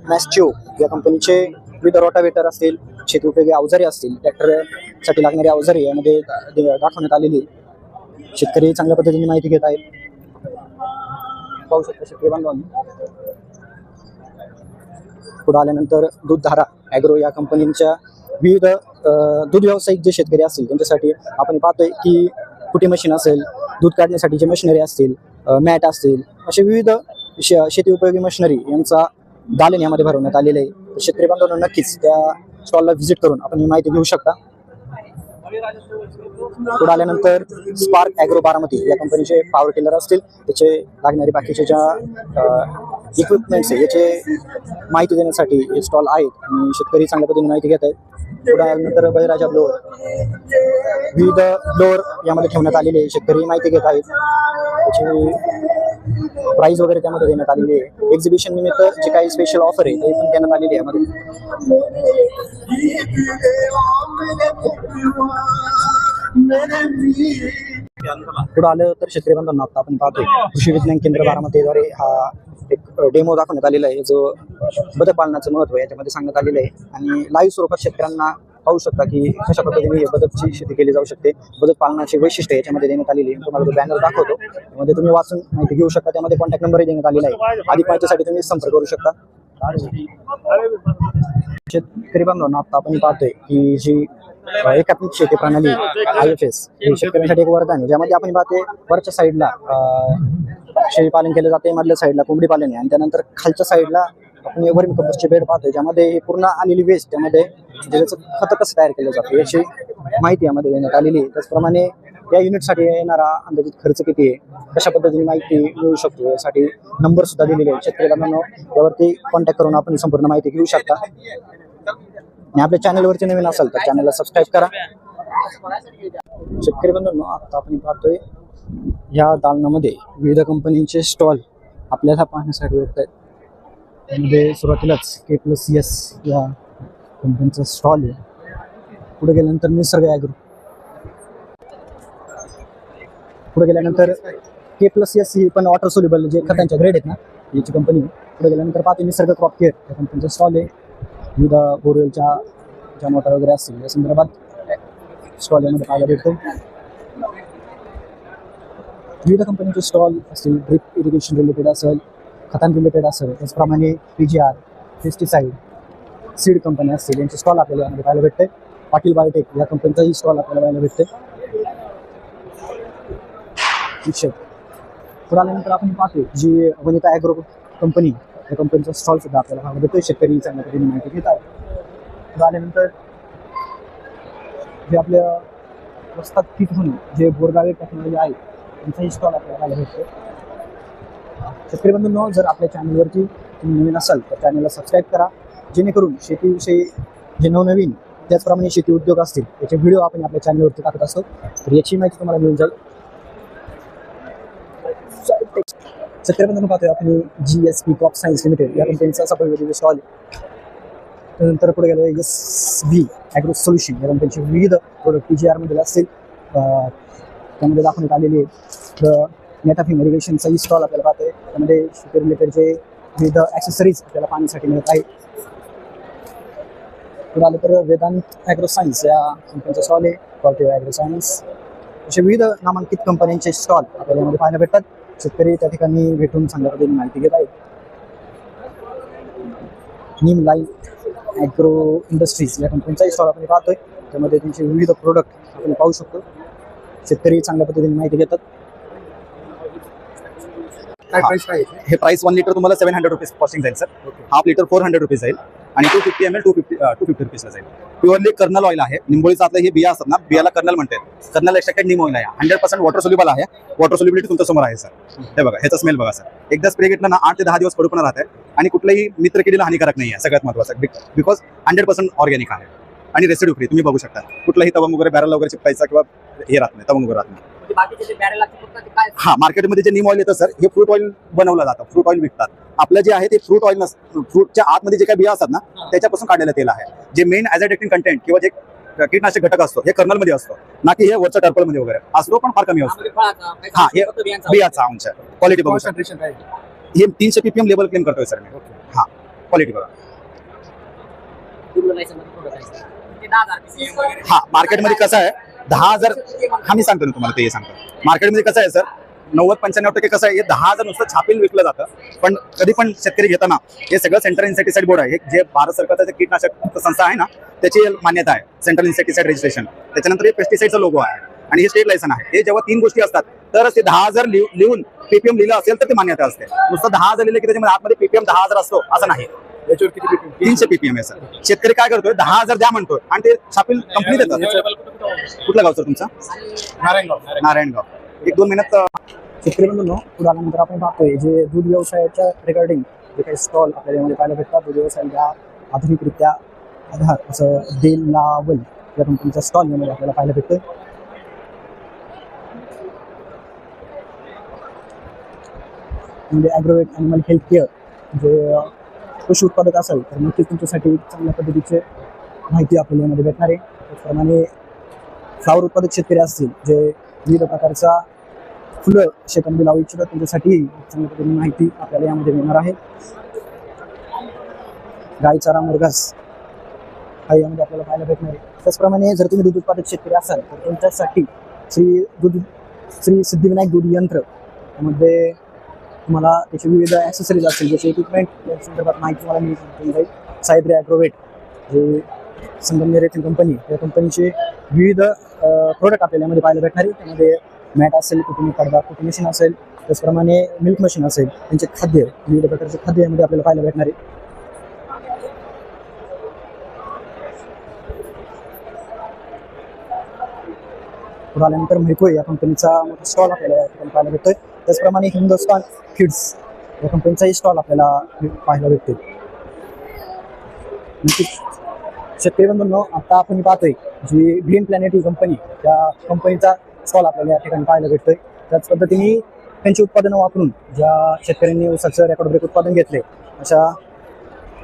मॅस्चिओ या कंपनीचे विविध रोटावेटर असतील, शेती उपयोगी अवजारे असतील, ट्रॅक्टरसाठी लागणारी अवजारे यामध्ये दाखवण्यात आलेली. शेतकरी चांगल्या पद्धतीने माहिती घेत आहेत. पाहू शकता शेतकरी बांधवांनी. पुढे आल्यानंतर दूधधारा ॲग्रो या कंपनीच्या विविध दूध व्यावसायिक जे शेतकरी असतील त्यांच्यासाठी आपण पाहतोय की कुटी मशीन असेल, दूध काढण्यासाठी जे मशिनरी असतील, मॅट असतील, असे विविध शेती उपयोगी मशिनरी यांचा दालन यामध्ये भरवण्यात आलेलं आहे. शेतकरी बांधवांना नक्कीच त्या स्टॉलला व्हिजिट करून आपण ही माहिती घेऊ शकता. पुढे आल्यानंतर स्पार्क ॲग्रो बारामती या कंपनीचे पॉवर टिलर असतील, त्याचे लागणारे बाकीचे ज्या इक्विपमेंट्स आहे याचे माहिती देण्यासाठी हे स्टॉल आहेत आणि शेतकरी चांगल्या पद्धतीने माहिती घेत आहेत. पुढे आल्यानंतर बळीराजा ब्लोअर, विविध ब्लोअर यामध्ये ठेवण्यात आलेले, शेतकरी माहिती घेत आहेत. त्याची प्राइस वगैरे त्यामध्ये देण्यात आलेली आहे. एक्झिबिशन निमित्त जे काही स्पेशल ऑफर आहे ते पण देण्यात आलेली आहे यामध्ये. पुढे आलं तर शेतकरी बांधवांना आता आपण पाहतोय कृषी विज्ञान केंद्र बारामतीद्वारे हा एक डेमो दाखवण्यात आलेला आहे, जो बदक पालनाचं महत्त्व याच्यामध्ये सांगण्यात आलेलं आहे. आणि लाईव्ह स्वरूपात शेतकऱ्यांना पाहू शकता की कशा पद्धतीने बदकची शेती केली जाऊ शकते. बदक पालनाची वैशिष्ट्य याच्यामध्ये देण्यात आलेली आहे. तुम्हाला जो बॅनर दाखवतो त्यामध्ये तुम्ही वाचून माहिती घेऊ शकता. त्यामध्ये कॉन्टॅक्ट नंबरही देण्यात आलेला आहे. अधिक माहितीसाठी तुम्ही संपर्क करू शकता. शेतकरी बांधवांना आता आपण पाहतोय की जी एकात्मिक शेती प्रणाली IFS ही शेतकऱ्यांसाठी एक वरदान आहे, ज्यामध्ये आपण पाहतोय वरच्या साईडला शेळी पालन केलं जाते, मधल्या साईडला कोंबडी पालन आहे आणि त्यानंतर खालच्या साईडला आपण वर्मी कंपोस्टचे बेड पाहतोय, ज्यामध्ये हे पूर्ण आलेली वेस्ट त्यामध्ये त्याचं खत कसं तयार केलं जातं याची माहिती यामध्ये देण्यात आलेली आहे. त्याचप्रमाणे या युनिटसाठी येणारा अंदाजित खर्च किती आहे, कशा पद्धतीने माहिती मिळू शकतो यासाठी नंबर सुद्धा दिलेले आहे. शेतकरी बांधवांनो यावरती कॉन्टॅक्ट करून आपण संपूर्ण माहिती घेऊ शकता. आणि आपल्या चॅनलवरती नवीन असाल तर चॅनलला सबस्क्राईब करा. शेतकरी बंधूंनो, आता आपण पाहतोय या दालनामध्ये विविध कंपनीचे स्टॉल आपल्याला पाहण्यासाठी भेटत आहेत. त्यामध्ये सुरुवातीलाच K+S या कंपनीचा स्टॉल आहे. पुढे गेल्यानंतर निसर्ग ॲग्रो, पुढे गेल्यानंतर K+S ही पण वॉटर सोल्युबल जे खतांच्या ग्रेड आहेत ना याची कंपनी. पुढे गेल्यानंतर पाहतो निसर्ग क्रॉप केअर या कंपनीचा स्टॉल आहे. विविध बोरवेलच्या ज्या मोटर वगैरे असतील या संदर्भात स्टॉल यामध्ये पाहायला भेटतो. विविध कंपनीचे स्टॉल असतील, ड्रिप इरिगेशन रिलेटेड असेल, खतां रिलेटेड असेल, त्याचप्रमाणे PGR, पेस्टिसाईड, सीड कंपनी असतील यांचे स्टॉल आपल्याला यामध्ये पाहायला भेटते. पाटील बायोटेक या कंपनीचाही स्टॉल आपल्याला पाहायला भेटते. पुढे आल्यानंतर आपण पाहतो जी वनिता ॲग्रो कंपनी या कंपनीचा स्टॉल सुद्धा आपल्याला पाहायला भेटतो. शेतकरी चांगल्या पद्धतीने माहिती घेत आहे. पुढे आल्यानंतर जे आपल्या वस्तात फिट होऊन जे बोरगावे टेक्नॉलॉजी आहे त्यांचाही स्टॉल आपल्याला पाहायला भेटतो. शेतकरी बंधूंनो, जर आपल्या चॅनलवरती तुम्ही नवीन असाल तर चॅनलला सबस्क्राईब करा, जेणेकरून शेतीविषयी जे नवनवीन त्याचप्रमाणे शेती उद्योग असतील याचे व्हिडिओ आपण आपल्या चॅनलवरती टाकत असतो, तर याची माहिती तुम्हाला मिळून जाईल. शेतकरी बंधूंनो, पाहतोय आपण GSP क्रॉप सायन्स लिमिटेड या कंपनीचा सफळ स्टॉल. त्यानंतर पुढे गेलं SB ॲग्रो सोल्युशन या कंपनीचे विविध प्रोडक्ट PGR मध्ये असतील त्यामध्ये दाखवण्यात आलेले नेटाफिम इरिगेशनचाही स्टॉल आपल्याला पाहतोय. त्यामध्ये शेती रिलेटेड जे विविध ॲक्सेसरीज आपल्याला पाहण्यासाठी मिळत आहे. पुढे आलं तर वेदांत ॲग्रो सायन्स या कंपनीचा स्टॉल आहे. कॉर्टिव्ह ॲग्रो सायन्स असे विविध नामांकित कंपन्यांचे स्टॉल आपल्याला यामध्ये पाहायला भेटतात. शेतकरी त्या ठिकाणी भेटून चांगल्या पद्धतीने माहिती घेत आहेत. नीम लाईट ॲग्रो इंडस्ट्रीज या कंपनीचाही स्टॉल आपण पाहतोय, त्यामध्ये त्यांचे विविध प्रोडक्ट आपण पाहू शकतो. शेतकरी चांगल्या पद्धतीने माहिती घेतात.
हे प्राइस 1 लिटर तुम्हाला 700 रुपीज कॉस्टिंग जाईल सर. हाफ लिटर 400 रुपीज जाईल आणि 250 ml 250 रुपीजला जाईल. प्युअरली कर्नल ऑइल आहे. निंबोळीचं आपलं हे बिया असतात ना, बियाला कर्नल म्हणतात. कर्नल एक्स्ट्रॅक्टेड नीम ऑइल आहे. 100% वॉटर सोल्युबल आहे. वॉटर सोल्युबिलिटी तुमच्या समोर आहे सर. हे बघा, ह्याचा स्मेल बघा सर. एकदा स्प्रे घेतला ना 8 ते 10 दिवस कडूपणा राहत आहे आणि कुठल्याही मित्र किडीला हानिकारक नाही आहे. सगळ्यात महत्त्वाचं बिकॉज 100% ऑर्गॅनिक आहे आणि रेसिड्यू फ्री. तुम्ही बघू शकता कुठलाही तवंग वगैरे बॅरल वगैरे चिपकायचा किंवा हे राहत नाही, तवंग वगैरे राहत नाही. हा, मार्केटमध्ये जे नीम ऑइल येतं सर, हे फ्रूट ऑइल बनवलं जातं. फ्रूट ऑइल विकतात. आपलं जे आहे ते फ्रूट ऑइल फ्रूटच्या आतमध्ये जे काही बिया असतात ना त्याच्यापासून काढलेलं तेल आहे. जे मेन ॲझायडेक्टिन कंटेंट किंवा जे कीटनाशक घटक असतो हे कर्नलमध्ये असतो, ना की हे वरच्या टर्पलमध्ये वगैरे असतो, पण फार कमी असतो. हा, हे बियाचा अंश क्वालिटी बघू शकता. हे 300 ppm लेबल क्लेम करतोय सर मी. हा, क्वालिटी बघा. हा, मार्केटमध्ये कसं आहे 10,000. हा, मी सांगतो ना तुम्हाला, ते सांगतो. मार्केटमध्ये कसं आहे सर, 90-95% कसं आहे, हे 10,000 नुसतं छापील विकलं जातं. पण कधी पण शेतकरी घेताना हे सगळं सेंट्रल इन्सेक्टिसाइड बोर्ड आहे. हे जे भारत सरकारचं जे कीटनाशक संस्था आहे ना त्याची मान्यता आहे, सेंट्रल इन्सेक्टिसाइड रजिस्ट्रेशन. त्याच्यानंतर हे पेस्टिसाइडचा लोगो आहे आणि हे स्टेट लायसन आहे. हे जेव्हा 3 गोष्टी असतात तरच ते 10,000 लिहून PPM लिहिलं असेल तर ते मान्यता असते. नुसतं 10,000 लिहिलं की त्याच्यामध्ये आतमध्ये PPM 10,000 असतो असं नाही. याच्यावर किती PPM? 300 PPM आहे सर. शेतकरी काय करतोय, 10,000 द्या म्हणतोय आणि ते छापील कंपनी देतात. कुठलं गाव सर तुमचं? नारायणगाव. 1-2 महिन्यात.
शेतकरी बंधूंनो, पुढे आल्यानंतर आपण पाहतोय जे दूध व्यवसायाच्या रिगार्डिंग जे काही स्टॉल आपल्याला यामध्ये पाहायला भेटतात. दूध व्यवसायाला आधुनिकरित्या आधार असं देलावल या कंपनीचा स्टॉल यामध्ये आपल्याला पाहायला भेटतोय. म्हणजे ॲग्रोवेट ॲनिमल हेल्थ केअर जे पशु उत्पादक असेल तर नक्कीच तुमच्यासाठी चांगल्या पद्धतीचे माहिती आपल्याला यामध्ये भेटणार आहे. त्याचप्रमाणे फ्लावर उत्पादक शेतकरी असतील जे विविध प्रकारचा फुलं शेतामध्ये लावू इच्छितात त्यांच्यासाठी चांगल्या पद्धतीने माहिती आपल्याला यामध्ये मिळणार आहे. गाई चारा मुरघास हा यामध्ये आपल्याला पाहायला भेटणार आहे. त्याचप्रमाणे जर तुम्ही दूध उत्पादक शेतकरी असाल तर तुमच्यासाठी श्री सिद्धिविनायक दूध यंत्र यामध्ये तुम्हाला त्याचे विविध ॲक्सेसरीज असतील जसे इक्विपमेंट या संदर्भात माहिती तुम्हाला मिळून जाईल. सायद्री ॲग्रोवेट जे संगमनेर येथील कंपनी, या कंपनीचे विविध प्रोडक्ट आपल्याला यामध्ये पाहायला भेटणार आहे. त्यामध्ये मॅट असेल, कुठून कडबा कुठून मशीन असेल, त्याचप्रमाणे मिल्क मशीन असेल, त्यांचे खाद्य, विविध प्रकारचे खाद्य यामध्ये आपल्याला पाहायला भेटणार आहे. पुढे आल्यानंतर मिल्को या कंपनीचा मोठा स्टॉल आपल्याला या ठिकाणी पाहायला भेटतोय. त्याचप्रमाणे हिंदुस्तान किड्स या कंपनीचाही स्टॉल आपल्याला पाहायला भेटतोय. शेतकरी बंधूंनो, आता आपण पाहतोय जी ग्रीन प्लॅनेट ही कंपनी, त्या कंपनीचा स्टॉल आपल्याला या ठिकाणी पाहायला भेटतोय. त्याच पद्धतीने त्यांची उत्पादनं वापरून ज्या शेतकऱ्यांनी ऊसाचं रेकॉर्ड ब्रेक उत्पादन घेतले, अशा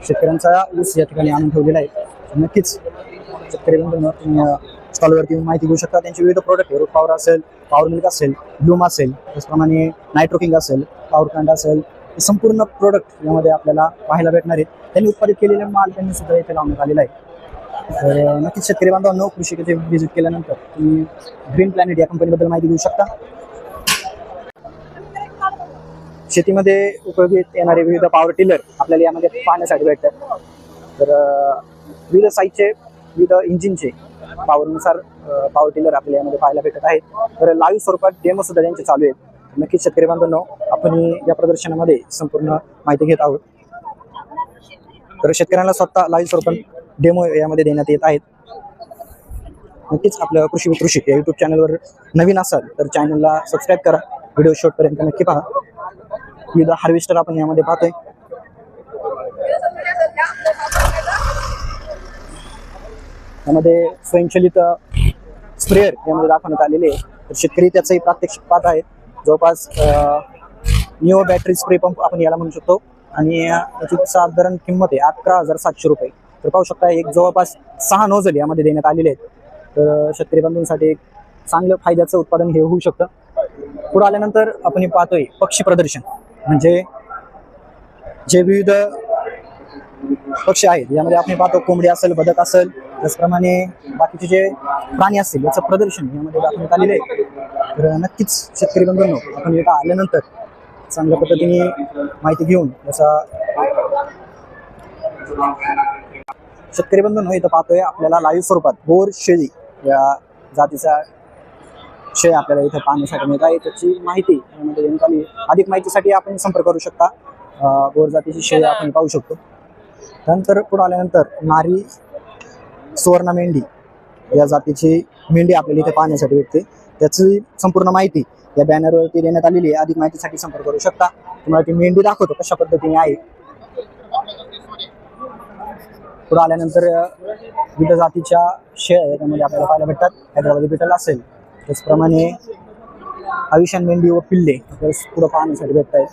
शेतकऱ्यांचा ऊस या ठिकाणी आणून ठेवलेला आहे. नक्कीच शेतकरी बंधूंनो, तुम्ही स्टॉलवरती माहिती घेऊ शकता. त्यांचे विविध प्रोडक्ट, रूट पॉवर असेल, पॉवर मिल्क असेल, ब्लूम असेल, त्याचप्रमाणे नायट्रोकिंग असेल, पॉवर प्लांट असेल, हे संपूर्ण प्रोडक्ट यामध्ये आपल्याला पाहायला भेटणार आहेत. त्यांनी उत्पादित केलेले माल त्यांनी सुद्धा इथे लावण्यात आलेला आहे. तर नक्कीच शेतकरी बांधवांनो, कृषी येथे व्हिजिट केल्यानंतर तुम्ही ग्रीन प्लॅनेट या कंपनीबद्दल माहिती घेऊ शकता. शेतीमध्ये उपयोगीत येणारे विविध पॉवर टिलर आपल्याला यामध्ये पाहण्यासाठी भेटतात. तर विविध साईजचे, विविध इंजिनचे पॉवरनुसार पॉवर टिलर आपल्याला यामध्ये पाहायला भेटत आहेत. तर लाईव्ह स्वरूपात डेमो सुद्धा त्यांचे चालू आहेत. नक्कीच शेतकरी बांधवांनो, आपण या प्रदर्शनामध्ये संपूर्ण माहिती घेत आहोत. तर शेतकऱ्यांना स्वतः लाईव्ह स्वरूपात डेमो यामध्ये देण्यात येत आहेत. नक्कीच आपलं कृषी विथ ऋषी या यूट्यूब चॅनलवर नवीन असाल तर चॅनलला सबस्क्राईब करा. व्हिडिओ शेवटपर्यंत नक्की पहा. विविध हार्वेस्टर आपण यामध्ये पाहतोय. यामध्ये स्वयंचलित स्प्रेअर यामध्ये दाखवण्यात आलेले आहे. तर शेतकरी त्याचंही प्रात्यक्षिक पाहत आहेत. जवळपास निओ बॅटरी स्प्रे पंप आपण याला म्हणू शकतो आणि याची साधारण किंमत आहे 11,700 रुपये. तर पाहू शकता, एक जवळपास 6 नोझल यामध्ये देण्यात आलेले आहेत. तर शेतकरी बंधूंसाठी एक चांगलं फायद्याचं उत्पादन हे होऊ शकतं. पुढे आल्यानंतर आपण पाहतोय पक्षी प्रदर्शन, म्हणजे जे विविध पक्षी आहेत यामध्ये आपण पाहतो कोंबडी असेल, बदक असेल, त्याचप्रमाणे बाकीचे जे प्राणी असतील याचं प्रदर्शन यामध्ये दाखवण्यात आलेलं आहे. तर नक्कीच शेतकरी बंधूंनो, आपण इथं आल्यानंतर चांगल्या पद्धतीने माहिती घेऊन याचा शेतकरी बंधूंनो, इथं पाहतोय आपल्याला लाईव्ह स्वरूपात बोर शेळी या जातीचा शेळ्या आपल्याला इथे पाहण्यासाठी मिळत आहे. त्याची माहिती यामध्ये देण्यात आली. अधिक माहितीसाठी आपण संपर्क करू शकता. बोर जातीची शेळी आपण पाहू शकतो. त्यानंतर पुढे आल्यानंतर नारी सुवर्ण मेंढी या जातीची मेंढी आपल्याला इथे पाहण्यासाठी भेटते. त्याची संपूर्ण माहिती या बॅनरवरती देण्यात आलेली आहे. अधिक माहितीसाठी संपर्क करू शकता. तुम्हाला ती मेंढी दाखवतो कशा पद्धतीने आहे. पुढे आल्यानंतर विविध जातीच्या शेळ्या याच्यामध्ये आपल्याला पाहायला भेटतात. हैदराबादी बिटल असेल, त्याचप्रमाणे आयुष्यान मेंढी व पिल्ले पुढे पाहण्यासाठी भेटत आहेत.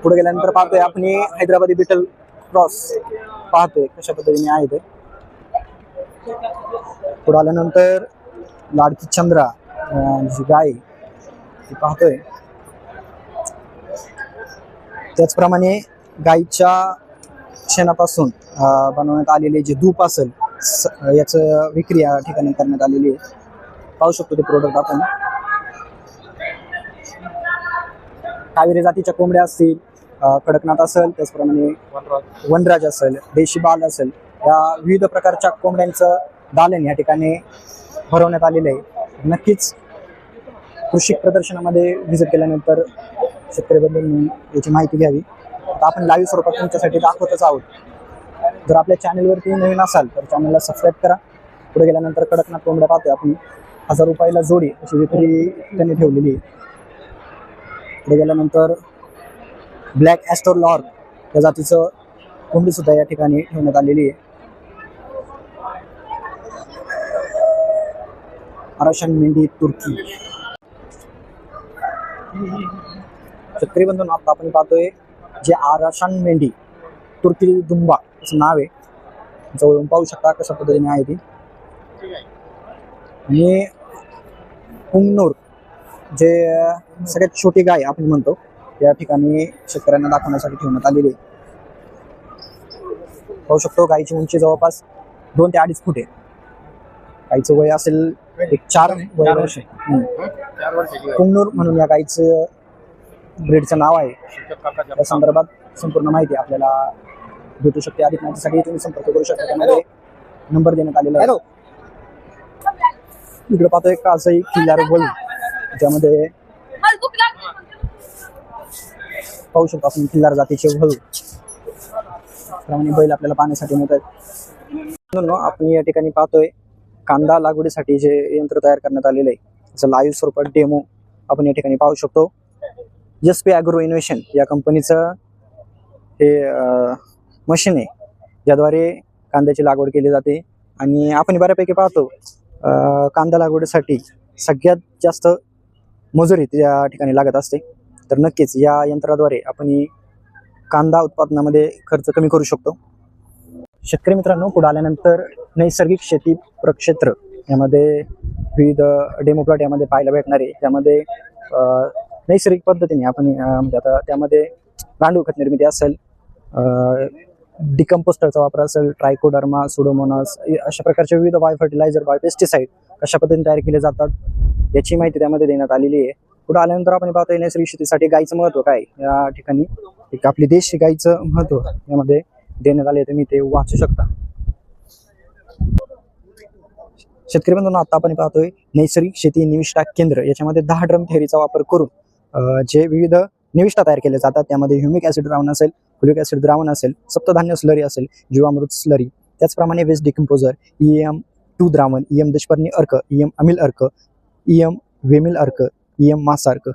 पुढे गेल्यानंतर पाहतोय आपण हैदराबादी बिटल क्रॉस पाहतोय कशा पद्धतीने आहे ते. पुढे आल्यानंतर लाडकी चंद्रा जी गाय ती पाहतोय. त्याचप्रमाणे गायीच्या शेणापासून बनवण्यात आलेले जे धूप असेल याचं विक्री या ठिकाणी करण्यात आलेली आहे. पाहू शकतो ते प्रोडक्ट आपण. कावेरी जातीच्या कोंबड्या असतील, कडकनाथ असेल, त्याचप्रमाणे वनराज असेल, देशी बाल असेल, या विविध प्रकारच्या कोंबड्यांचं दालन या ठिकाणी भरवण्यात आलेलं आहे. नक्कीच कृषी प्रदर्शनामध्ये व्हिजिट केल्यानंतर शेतकरी बंधूंनी याची माहिती घ्यावी. आता आपण लाईव्ह स्वरूपात तुमच्यासाठी दाखवतच आहोत. जर आपल्या चॅनलवरती नवीन असाल तर चॅनलला सबस्क्राईब करा. पुढे गेल्यानंतर कडकनाथ कोंबड्या पाहतोय आपण. 1000 रुपयाला जोडी अशी विक्री त्यांनी ठेवलेली आहे. पुढे गेल्यानंतर ब्लॅक ॲस्टर लॉर्क या जातीचं कोंबडी सुद्धा या ठिकाणी ठेवण्यात आलेली आहे. आराशान मेंढी तुर्की. शेतकरी बंधूंनो, आता आपण पाहतोय जे आराशान मेंढी तुर्की दुंबा असं नाव आहे. जवळून पाहू शकता कशा पद्धतीने आहे ती. आणि पुंगनूर जे सगळ्यात छोटी गाय आपण म्हणतो या ठिकाणी शेतकऱ्यांना दाखवण्यासाठी ठेवण्यात आलेली आहे. पाहू शकतो गायीची उंची जवळपास 2 ते 2.5 फूट आहे. गायीचं वय असेल एक 4 वर्ष. पुंगनूर म्हणून या गायीचं ब्रीडचं नाव आहे. त्या संदर्भात संपूर्ण माहिती आपल्याला भेटू शकते. अधिक माहितीसाठी तुम्ही संपर्क करू शकता. त्यामध्ये नंबर देण्यात आलेला आहे. इकडे पाहतोय का असं किल्लार वळू, ज्यामध्ये पाहू शकतो आपण किल्लार जातीचे वळू. त्याप्रमाणे बैल आपल्याला पाहण्यासाठी मिळतात. आपण या ठिकाणी पाहतोय कांदा लागवडीसाठी जे यंत्र तयार करण्यात आलेलं आहे, त्याचं लाईव्ह स्वरूपात डेमो आपण या ठिकाणी पाहू शकतो. SP ॲग्रो इनोव्हेशन या कंपनीचं हे मशीन आहे, ज्याद्वारे कांद्याची लागवड केली जाते. आणि आपण बऱ्यापैकी पाहतो कांदा लागवडीसाठी सगळ्यात जास्त मजुरी त्या ठिकाणी लागत असते. तर नक्कीच या यंत्राद्वारे आपण कांदा उत्पादनामध्ये खर्च कमी करू शकतो. शेतकरी मित्रांनो, पुढे आल्यानंतर नैसर्गिक शेती प्रक्षेत्र यामध्ये विविध डेमो प्लॉट यामध्ये पाहायला भेटणार आहे. त्यामध्ये नैसर्गिक पद्धतीने आपण म्हणजे आता त्यामध्ये गांडूळ खत निर्मिती असेल, डिकम्पोस्टरचा वापर असेल, ट्रायकोडर्मा, सुडोमोनास अशा प्रकारचे विविध बायो फर्टिलायझर, बायो पेस्टिसाइड कशा पद्धतीने तयार केले जातात याची माहिती त्यामध्ये देण्यात आलेली आहे. पुढे आल्यानंतर आपण पाहतोय नैसर्गिक शेतीसाठी गायीचं महत्त्व काय या ठिकाणी एक आपली देशी गायीचं महत्त्व यामध्ये देण्यात आले. तुम्ही ते वाचू शकता. शेतकरी बंधूंनो, आता आपण पाहतोय नैसर्गिक शेती निविष्ठा केंद्र, याच्यामध्ये 10 ड्रम थेअरीचा वापर करून जे विविध निविष्ठा तयार केले जातात, त्यामध्ये ह्युमिक ॲसिड द्रावण असेल, फ्युलिक ॲसिड द्रावण असेल, सप्तधान्य स्लरी असेल, जीवामृत स्लरी, त्याचप्रमाणे वेस्ट डिकम्पोजर, EM2 द्रावण, EM दशपर्णी अर्क, EM अमिल अर्क, EM वेमिल अर्क, EM मासा अर्क,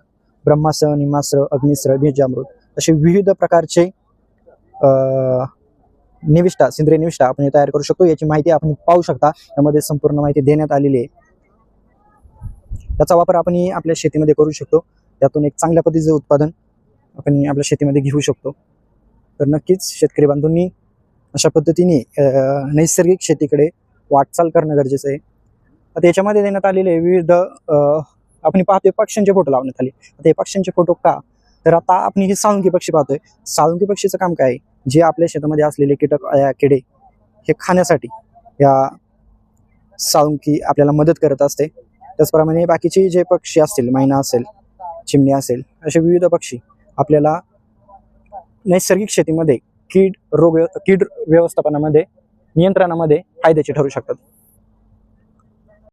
ब्रह्मास्त्र, निमास्त्र, अग्निस्त्र, बीजामृत असे विविध प्रकारचे निविष्ठा, सेंद्रिय निविष्ठा आपण तयार करू शकतो. याची माहिती आपण पाहू शकता. यामध्ये संपूर्ण माहिती देण्यात आलेली आहे. त्याचा वापर आपण आपल्या शेतीमध्ये करू शकतो. त्यातून एक चांगल्या पद्धतीचं उत्पादन आपण आपल्या शेतीमध्ये घेऊ शकतो. तर नक्कीच शेतकरी बांधवांनी अशा पद्धतीने नैसर्गिक शेतीकडे वाटचाल करणं गरजेचं आहे. आता याच्यामध्ये देण्यात आलेले विविध आपण पाहतोय पक्ष्यांचे फोटो लावण्यात आले. आता हे पक्ष्यांचे फोटो का, तर आता आपण हे साळुंकी पक्षी पाहतोय. साळुंकी पक्षीचं काम काय आहे, जे आपल्या शेतामध्ये असलेले कीटक किडे हे खाण्यासाठी या साळुंकी आपल्याला मदत करत असते. त्याचप्रमाणे बाकीचे जे पक्षी असतील, मैना असेल, चिमणी असेल, असे विविध पक्षी आपल्याला नैसर्गिक शेतीमध्ये कीड व्यवस्थापनामध्ये, नियंत्रणामध्ये फायद्याचे ठरू शकतात.